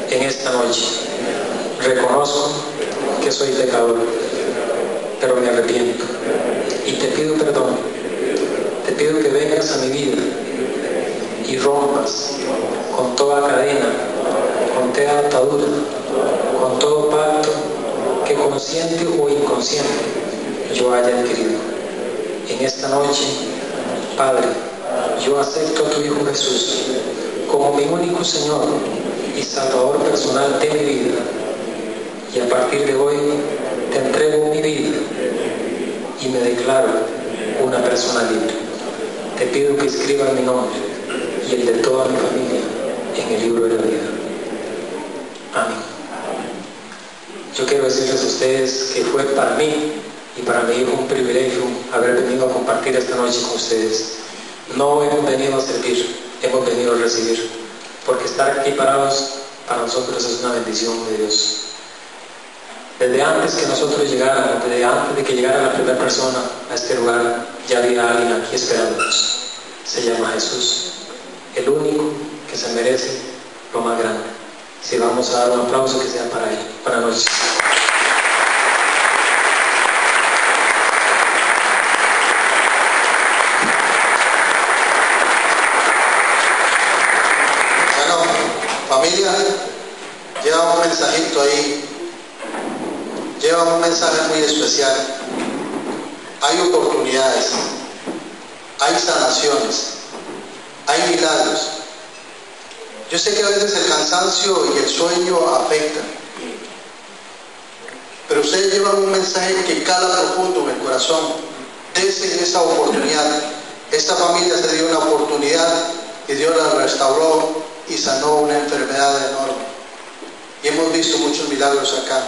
en esta noche reconozco que soy pecador, pero me arrepiento y te pido perdón. Te pido que vengas a mi vida y rompas con toda cadena, con toda atadura, con todo pacto que consciente o inconsciente yo haya adquirido. En esta noche, Padre, yo acepto a tu Hijo Jesús como mi único Señor y Salvador personal de mi vida. Y a partir de hoy te entrego mi vida y me declaro una persona libre. Te pido que escribas mi nombre y el de toda mi familia en el libro de la vida. Amén. Yo quiero decirles a ustedes que fue para mí y para mi hijo un privilegio haber venido a compartir esta noche con ustedes. No hemos venido a servir, hemos venido a recibir, porque estar aquí parados para nosotros es una bendición de Dios. Desde antes que nosotros llegáramos, desde antes de que llegara la primera persona a este lugar, ya había alguien aquí esperándonos. Se llama Jesús, el único que se merece lo más grande. Si vamos a dar un aplauso, que sea para él. Buenas noches. Bueno, familia, lleva un mensajito ahí. Lleva un mensaje muy especial. Hay oportunidades, hay sanaciones, hay milagros. Yo sé que a veces el cansancio y el sueño afectan, pero ustedes llevan un mensaje que cala profundo en el corazón. Desen esa oportunidad. Esta familia se dio una oportunidad y Dios la restauró y sanó una enfermedad enorme. Y hemos visto muchos milagros acá.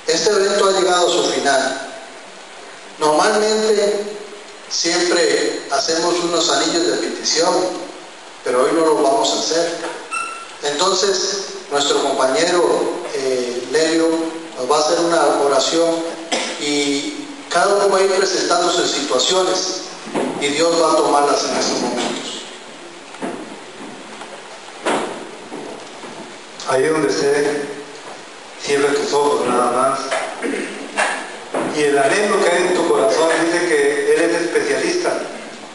Este evento ha llegado a su final. Normalmente siempre hacemos unos anillos de petición, pero hoy no lo vamos a hacer. Entonces, nuestro compañero Lelio nos va a hacer una oración y cada uno va a ir presentando sus situaciones y Dios va a tomarlas en estos momentos. Ahí donde esté, cierra tus ojos nada más. Y el anhelo que hay en tu corazón dice que Él es especialista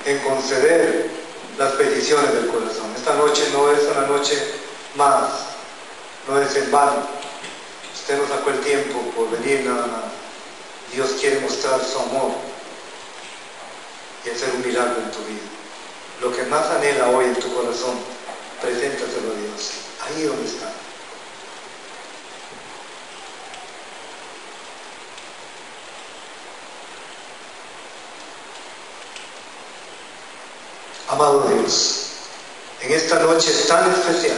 en conceder las peticiones del corazón. Esta noche no es una noche más, no es en vano. Usted no sacó el tiempo por venir nada más. Dios quiere mostrar su amor y hacer un milagro en tu vida. Lo que más anhela hoy en tu corazón, preséntaselo a Dios. Ahí donde está. Amado Dios, en esta noche tan especial,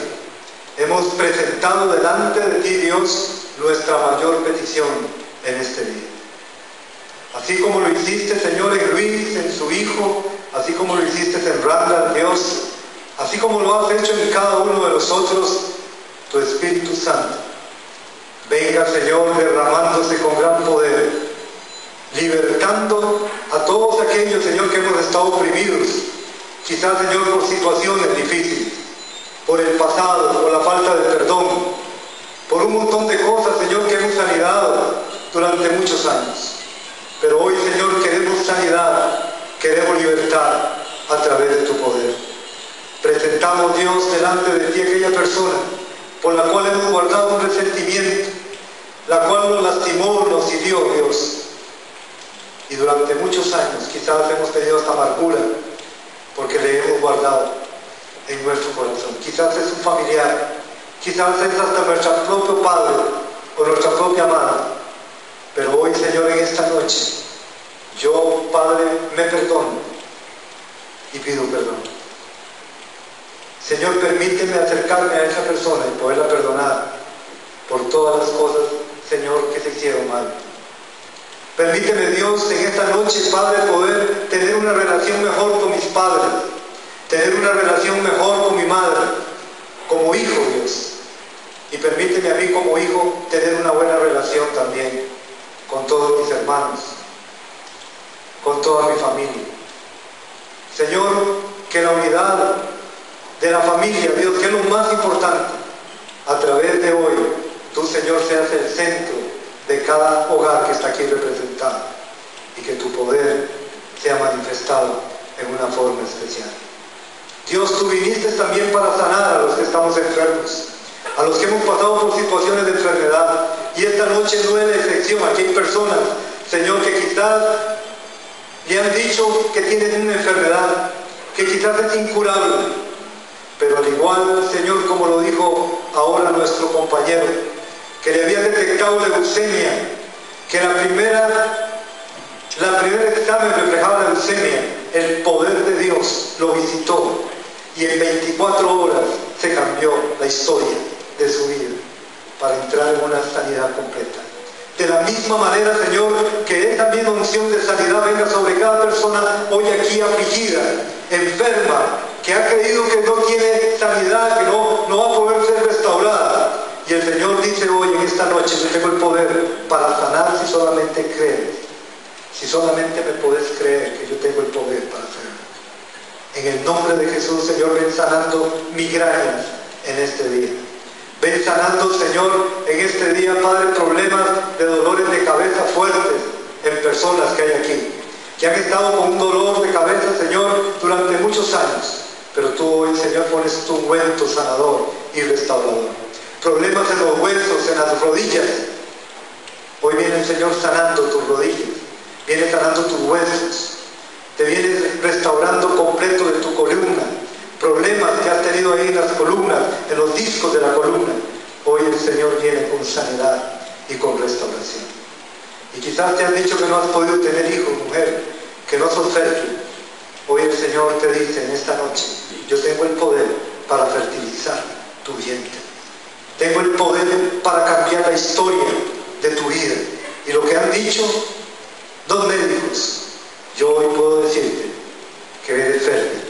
hemos presentado delante de ti, Dios, nuestra mayor petición en este día. Así como lo hiciste, Señor, en Luis, en su hijo, así como lo hiciste en Randall, Dios, así como lo has hecho en cada uno de nosotros, tu Espíritu Santo, venga, Señor, derramándose con gran poder, libertando a todos aquellos, Señor, que hemos estado oprimidos, quizás, Señor, por situaciones difíciles, por el pasado, por la falta de perdón, por un montón de cosas, Señor, que hemos anhelado durante muchos años. Pero hoy, Señor, queremos sanidad, queremos libertad a través de tu poder. Presentamos, Dios, delante de ti aquella persona por la cual hemos guardado un resentimiento, la cual nos lastimó, nos hirió, Dios. Y durante muchos años quizás hemos tenido esta amargura porque le hemos guardado en nuestro corazón. Quizás es un familiar, quizás es hasta nuestro propio padre o nuestra propia madre. Pero hoy, Señor, en esta noche, yo, Padre, me perdono y pido perdón. Señor, permíteme acercarme a esa persona y poderla perdonar por todas las cosas, Señor, que se hicieron mal. Permíteme, Dios, en esta noche, Padre, poder tener una relación mejor con mis padres, tener una relación mejor con mi madre, como hijo, Dios. Y permíteme a mí, como hijo, tener una buena relación también con todos mis hermanos, con toda mi familia. Señor, que la unidad de la familia, Dios, que es lo más importante, a través de hoy, tú, Señor, seas el centro de cada hogar que está aquí representado y que tu poder sea manifestado en una forma especial. Dios, tú viniste también para sanar a los que estamos enfermos, a los que hemos pasado por situaciones de enfermedad, y esta noche no es la excepción. Aquí hay personas, Señor, que quizás le han dicho que tienen una enfermedad que quizás es incurable, pero al igual, Señor, como lo dijo ahora nuestro compañero, que le había detectado leucemia, que el primer examen reflejaba la leucemia, el poder de Dios lo visitó y en 24 horas se cambió la historia de su vida para entrar en una sanidad completa. De la misma manera, Señor, que esa misma unción de sanidad venga sobre cada persona hoy aquí afligida, enferma, que ha creído que no tiene sanidad, que no va a poder ser restaurada. Y el Señor dice hoy, en esta noche, yo tengo el poder para sanar si solamente crees. Si solamente me puedes creer que yo tengo el poder para hacerlo. En el nombre de Jesús, Señor, ven sanando migrañas en este día. Ven sanando, Señor, en este día, Padre, problemas de dolores de cabeza fuertes en personas que hay aquí, que han estado con un dolor de cabeza, Señor, durante muchos años. Pero tú hoy, Señor, pones tu ungüento sanador y restaurador. Problemas en los huesos, en las rodillas. Hoy viene el Señor sanando tus rodillas, viene sanando tus huesos, te viene restaurando completo de tu columna. Problemas que has tenido ahí en las columnas, en los discos de la columna. Hoy el Señor viene con sanidad y con restauración. Y quizás te han dicho que no has podido tener hijos, mujer, que no sos fértil. Hoy el Señor te dice en esta noche, yo tengo el poder para fertilizar tu vientre. Tengo el poder para cambiar la historia de tu vida. Y lo que han dicho dos médicos, yo hoy puedo decirte que eres fértil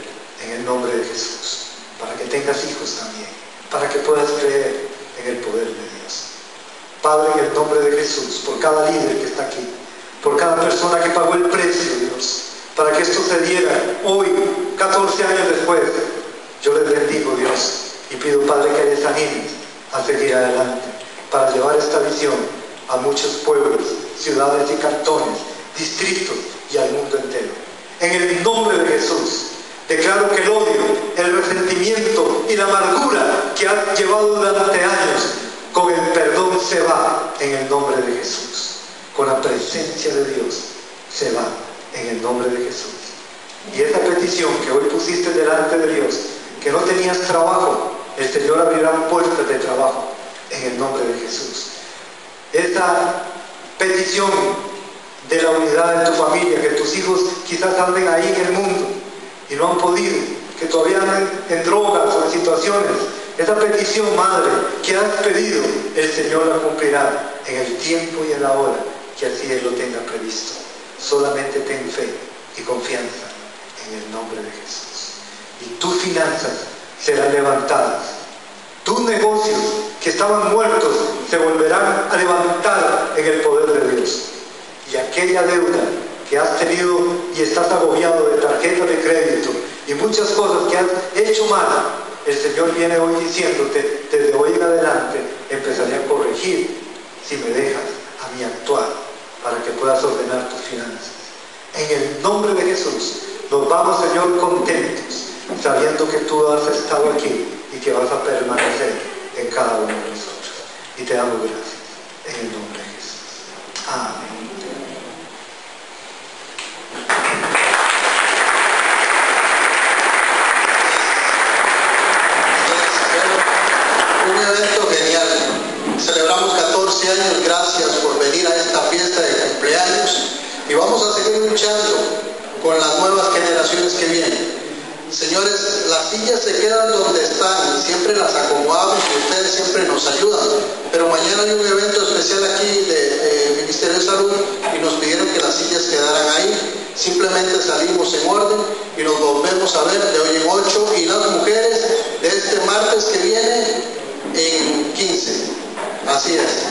en el nombre de Jesús, para que tengas hijos también, para que puedas creer en el poder de Dios. Padre, en el nombre de Jesús, por cada líder que está aquí, por cada persona que pagó el precio, Dios, para que esto se diera hoy, 14 años después, yo les bendigo, Dios, y pido, Padre, que les animes a seguir adelante, para llevar esta visión a muchos pueblos, ciudades y cantones, distritos y al mundo entero. En el nombre de Jesús, declaro que el odio, el resentimiento y la amargura que has llevado durante años, con el perdón se va en el nombre de Jesús. Con la presencia de Dios se va en el nombre de Jesús. Y esa petición que hoy pusiste delante de Dios, que no tenías trabajo, el Señor abrirá puertas de trabajo en el nombre de Jesús. Esa petición de la unidad en tu familia, que tus hijos quizás anden ahí en el mundo y no han podido, que todavía andan en drogas o en situaciones. Esa petición, Madre, que has pedido, el Señor la cumplirá en el tiempo y en la hora que así Él lo tenga previsto. Solamente ten fe y confianza en el nombre de Jesús. Y tus finanzas serán levantadas. Tus negocios que estaban muertos se volverán a levantar en el poder de Dios. Y aquella deuda que has tenido y estás agobiado de tarjetas de crédito y muchas cosas que has hecho mal, el Señor viene hoy diciéndote, desde hoy en adelante empezaré a corregir si me dejas a mí actuar para que puedas ordenar tus finanzas. En el nombre de Jesús nos vamos, Señor, contentos, sabiendo que tú has estado aquí y que vas a permanecer en cada uno de nosotros. Y te damos gracias en el nombre de Jesús. Amén. Un evento genial. Celebramos 14 años, gracias por venir a esta fiesta de cumpleaños y vamos a seguir luchando con las nuevas generaciones que vienen. Señores, las sillas se quedan donde están, siempre las acomodamos y ustedes siempre nos ayudan, pero mañana hay un evento especial aquí del Ministerio de Salud y nos pidieron que las sillas quedaran ahí. Simplemente salimos en orden y nos volvemos a ver de hoy en 8 y las mujeres de este martes que viene en 15. Así es.